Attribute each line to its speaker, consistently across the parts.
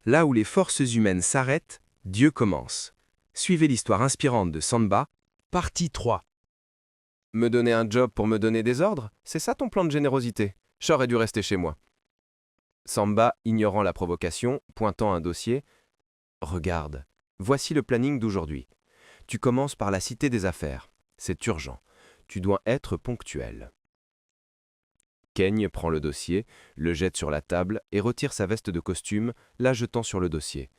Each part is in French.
Speaker 1: Là où les forces humaines s'arrêtent, Dieu commence. Suivez l'histoire inspirante de Samba.
Speaker 2: Partie 3.
Speaker 3: Me donner un job pour me donner des ordres? C'est ça ton plan de générosité? J'aurais dû rester chez moi. Samba, ignorant la provocation, pointant un dossier. Regarde, voici le planning d'aujourd'hui. Tu commences par la cité des affaires. C'est urgent. Tu dois être ponctuel. Keigne prend le dossier, le jette sur la table et retire sa veste de costume, la jetant sur le dossier.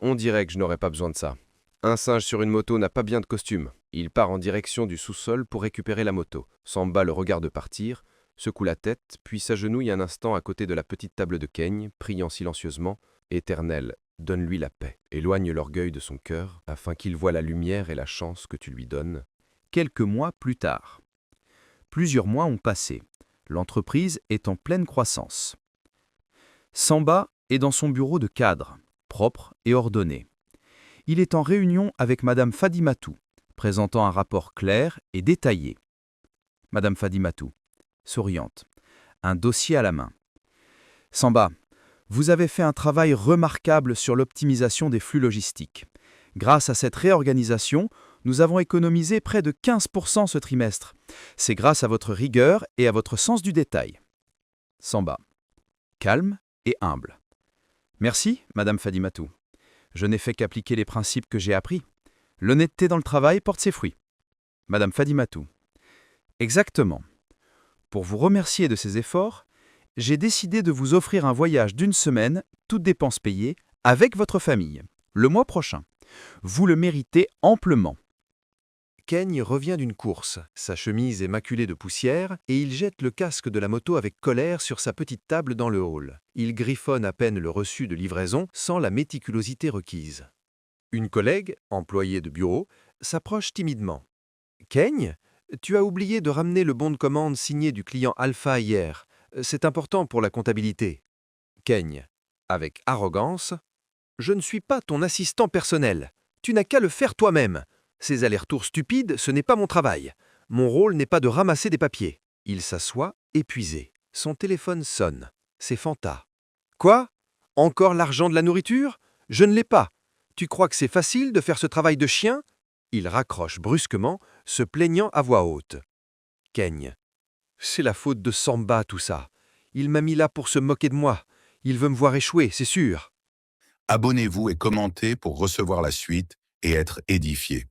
Speaker 3: On dirait que je n'aurais pas besoin de ça. Un singe sur une moto n'a pas bien de costume. Il part en direction du sous-sol pour récupérer la moto. Samba le regarde partir, secoue la tête, puis s'agenouille un instant à côté de la petite table de Keigne, priant silencieusement « Éternel, donne-lui la paix. Éloigne l'orgueil de son cœur, afin qu'il voie la lumière et la chance que tu lui donnes. »
Speaker 2: Quelques mois plus tard. Plusieurs mois ont passé. L'entreprise est en pleine croissance. Samba est dans son bureau de cadre, propre et ordonné. Il est en réunion avec Madame Fadimatou, présentant un rapport clair et détaillé. Madame Fadimatou, souriante, un dossier à la main. Samba, vous avez fait un travail remarquable sur l'optimisation des flux logistiques. Grâce à cette réorganisation, nous avons économisé près de 15% ce trimestre. C'est grâce à votre rigueur et à votre sens du détail. Samba, calme et humble. Merci, Madame Fadimatou. Je n'ai fait qu'appliquer les principes que j'ai appris. L'honnêteté dans le travail porte ses fruits. Madame Fadimatou. Exactement. Pour vous remercier de ces efforts, j'ai décidé de vous offrir un voyage d'1 semaine, toutes dépenses payées, avec votre famille, le mois prochain. Vous le méritez amplement.
Speaker 4: Keigne revient d'une course, sa chemise est maculée de poussière et il jette le casque de la moto avec colère sur sa petite table dans le hall. Il griffonne à peine le reçu de livraison sans la méticulosité requise. Une collègue, employée de bureau, s'approche timidement. « Keigne, tu as oublié de ramener le bon de commande signé du client Alpha hier. C'est important pour la comptabilité. » Keigne, avec arrogance. « Je ne suis pas ton assistant personnel. Tu n'as qu'à le faire toi-même. Ces allers-retours stupides, ce n'est pas mon travail. Mon rôle n'est pas de ramasser des papiers. » Il s'assoit, épuisé. Son téléphone sonne. C'est Fanta. « Quoi? Encore l'argent de la nourriture? Je ne l'ai pas. Tu crois que c'est facile de faire ce travail de chien ?» Il raccroche brusquement, se plaignant à voix haute. Keigne. « C'est la faute de Samba, tout ça. Il m'a mis là pour se moquer de moi. Il veut me voir échouer, c'est sûr. »
Speaker 5: Abonnez-vous et commentez pour recevoir la suite et être édifié.